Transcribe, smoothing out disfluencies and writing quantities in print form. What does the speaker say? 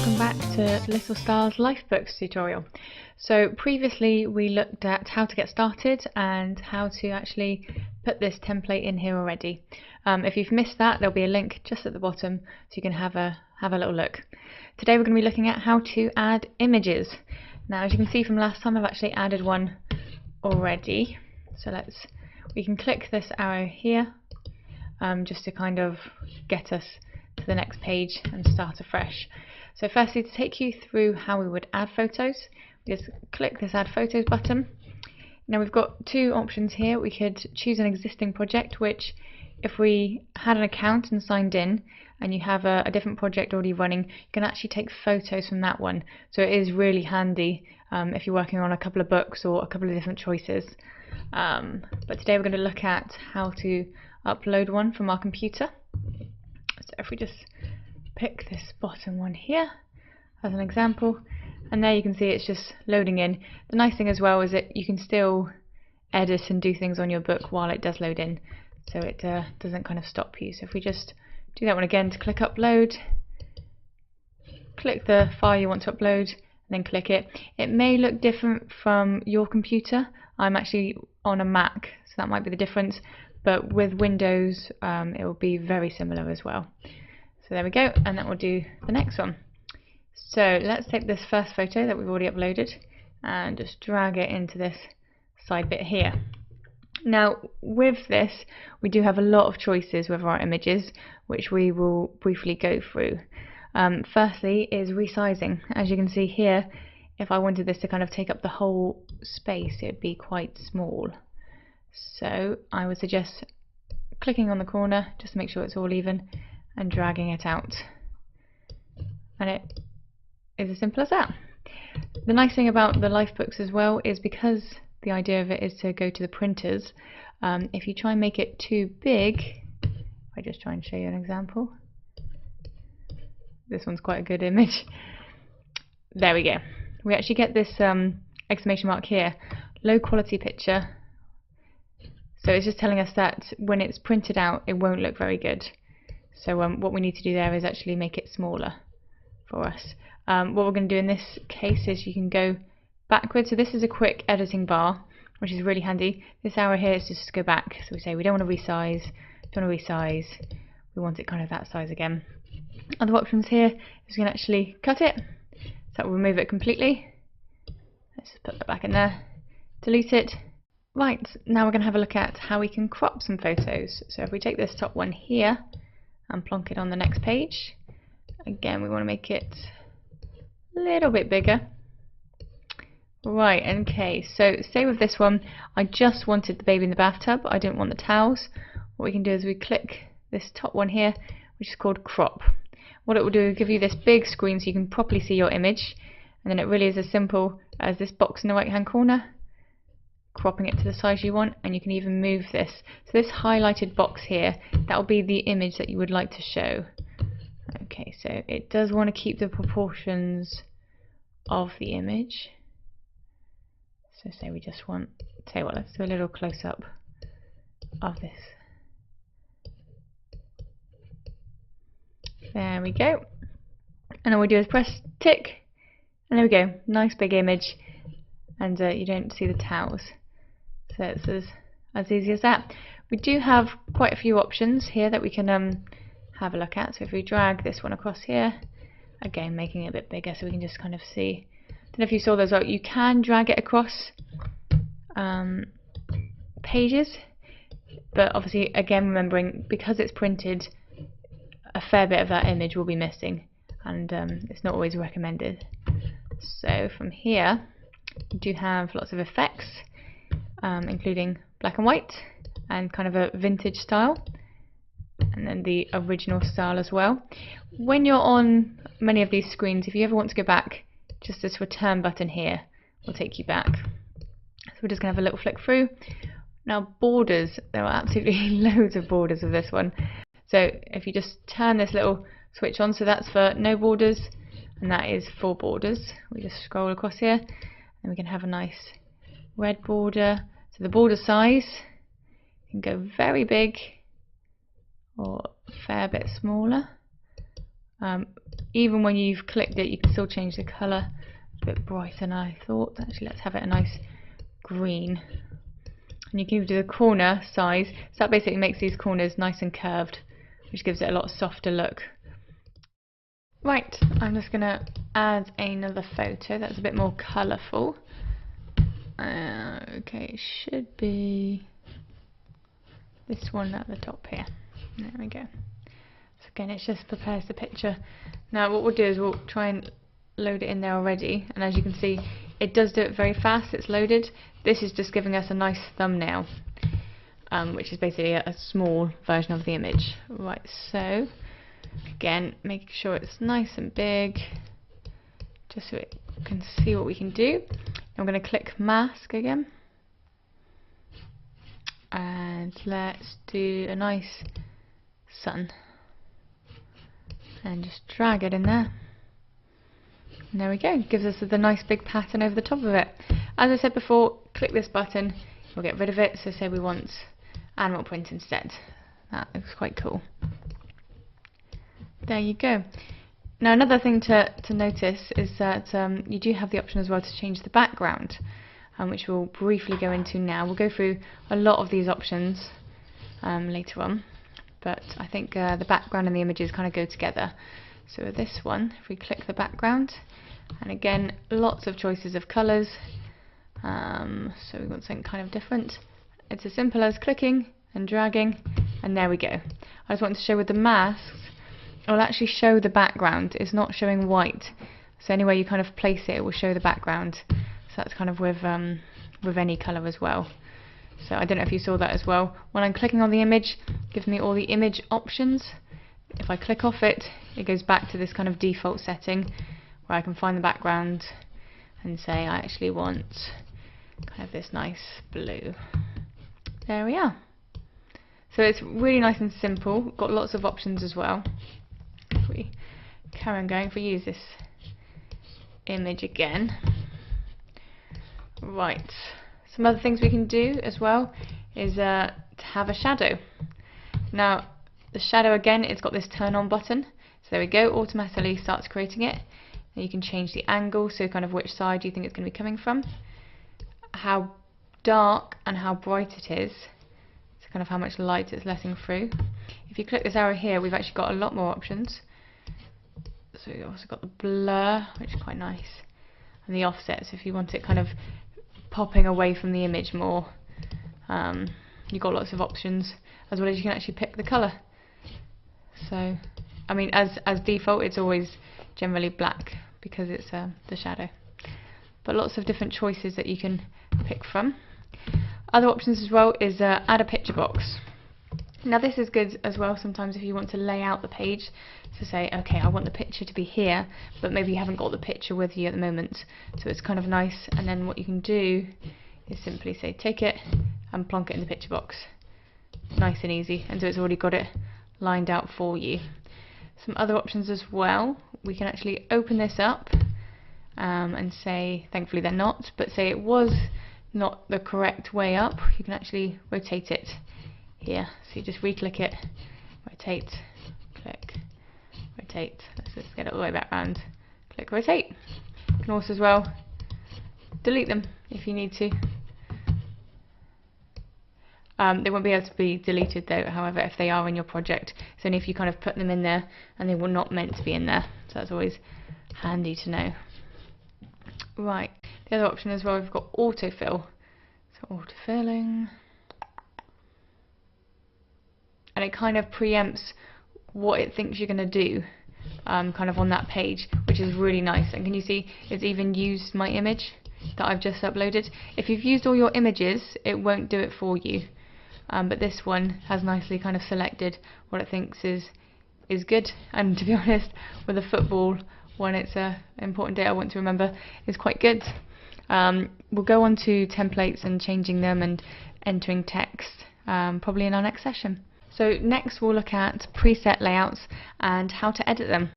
welcome back to Little Stars Lifebooks tutorial. So previously we looked at how to get started and how to actually put this template in here already. If you've missed that, there'll be a link just at the bottom so you can have a little look. Today we're going to be looking at how to add images. Now, as you can see from last time, I've actually added one already. So we can click this arrow here just to kind of get us to the next page and start afresh. So firstly, to take you through how we would add photos, we just click this add photos button. Now we've got two options here. We could choose an existing project, which if we had an account and signed in and you have a different project already running, you can actually take photos from that one. So it is really handy if you're working on a couple of books or a couple of different choices. But today we're going to look at how to upload one from our computer. So if we just pick this bottom one here as an example, and there you can see it's just loading in. The nice thing as well is that you can still edit and do things on your book while it does load in, so it doesn't kind of stop you. So if we just do that one again to click upload, click the file you want to upload and then click it. It may look different from your computer. I'm actually on a Mac, so that might be the difference, but with Windows it will be very similar as well. So there we go, and that will do the next one. So let's take this first photo that we've already uploaded and just drag it into this side bit here. Now with this we do have a lot of choices with our images, which we will briefly go through. Firstly is resizing. As you can see here, if I wanted this to kind of take up the whole space, it would be quite small. So I would suggest clicking on the corner just to make sure it's all even and dragging it out, and it is as simple as that. The nice thing about the Lifebooks as well is because the idea of it is to go to the printers, if you try and make it too big, if I just try and show you an example, this one's quite a good image. There we go. We actually get this exclamation mark here, low quality picture. So it's just telling us that when it's printed out it won't look very good. So what we need to do there is actually make it smaller for us. What we're going to do in this case is you can go backwards. So this is a quick editing bar, which is really handy. This arrow here is just to go back. So we say we don't want to resize, we want it kind of that size again. Other options here is we can actually cut it, so that will remove it completely. Let's just put that back in there, delete it. Right, now we're going to have a look at how we can crop some photos. So if we take this top one here and plonk it on the next page, again we want to make it a little bit bigger. Right, okay, so say with this one I just wanted the baby in the bathtub, I didn't want the towels. What we can do is we click this top one here, which is called crop. What it will do is give you this big screen so you can properly see your image, and then it really is as simple as this box in the right hand corner, cropping it to the size you want, and you can even move this. So this highlighted box here, that will be the image that you would like to show. Okay, so it does want to keep the proportions of the image. So say we just want, let's do a little close up of this. There we go. And all we do is press tick, and there we go, nice big image, and you don't see the towels. So it's as easy as that. We do have quite a few options here that we can have a look at. So if we drag this one across here, again making it a bit bigger so we can just kind of see. I don't know if you saw those out. You can drag it across pages, but obviously again remembering because it's printed, a fair bit of that image will be missing, and it's not always recommended. So from here you do have lots of effects, including black and white and kind of a vintage style, and then the original style as well. When you're on many of these screens, if you ever want to go back, just this return button here will take you back. So we're just going to have a little flick through. Now borders, there are absolutely loads of borders of this one. So if you just turn this little switch on, so that's for no borders, and that is for borders. We just scroll across here and we can have a nice red border. So the border size can go very big or a fair bit smaller. even when you've clicked it, you can still change the colour. It's a bit brighter than I thought. Actually, let's have it a nice green. And you can even do the corner size. So that basically makes these corners nice and curved, which gives it a lot softer look. Right, I'm just going to add another photo that's a bit more colourful. Okay, it should be this one at the top here. There we go. So again, it just prepares the picture. Now what we'll do is we'll try and load it in there already, and as you can see, it does do it very fast. It's loaded. This is just giving us a nice thumbnail, which is basically a small version of the image. Right, so again, make sure it's nice and big, just so it can see what we can do. I'm going to click mask again, and let's do a nice sun, and just drag it in there. And there we go, gives us the nice big pattern over the top of it. As I said before, click this button, we'll get rid of it, so say we want animal print instead. That looks quite cool. There you go. Now another thing to notice is that you do have the option as well to change the background, which we'll briefly go into now. We'll go through a lot of these options later on, but I think the background and the images kind of go together. So with this one, if we click the background, and again, lots of choices of colours, so we want something kind of different. It's as simple as clicking and dragging, and there we go. I just want to show with the masks, it will actually show the background. It's not showing white, so anywhere you kind of place it, it will show the background. So that's kind of with any colour as well. So I don't know if you saw that as well. When I'm clicking on the image, it gives me all the image options. If I click off it, it goes back to this kind of default setting where I can find the background and say I actually want kind of this nice blue. There we are. So it's really nice and simple. Got lots of options as well. If we carry on going, if we use this image again. Right, some other things we can do as well is to have a shadow. Now the shadow, again, it's got this turn on button, so there we go, automatically starts creating it. And you can change the angle, so kind of which side you think it's going to be coming from, how dark and how bright it is, so kind of how much light it's letting through. If you click this arrow here, we've actually got a lot more options. So you've also got the blur, which is quite nice, and the offset, so if you want it kind of popping away from the image more, you've got lots of options, as well as you can actually pick the colour. So, I mean, as default, it's always generally black because it's the shadow. But lots of different choices that you can pick from. Other options as well is add a picture box. Now this is good as well sometimes if you want to lay out the page, to say, okay, I want the picture to be here, but maybe you haven't got the picture with you at the moment. So it's kind of nice, and then what you can do is simply say, take it and plonk it in the picture box. Nice and easy, and so it's already got it lined out for you. Some other options as well, we can actually open this up and say, thankfully they're not, but say it was not the correct way up, you can actually rotate it here. So you just re-click it, rotate, click, rotate. Let's just get it all the way back around, click, rotate. You can also as well delete them if you need to. They won't be able to be deleted though, however, if they are in your project. It's only if you kind of put them in there and they were not meant to be in there. So that's always handy to know. Right, the other option as well, we've got autofill. So autofilling. And it kind of preempts what it thinks you're going to do kind of on that page, which is really nice. And can you see it's even used my image that I've just uploaded? If you've used all your images, it won't do it for you. But this one has nicely kind of selected what it thinks is good. And to be honest, with a football one, it's an important date I want to remember, is quite good. We'll go on to templates and changing them and entering text probably in our next session. So next we'll look at preset layouts and how to edit them.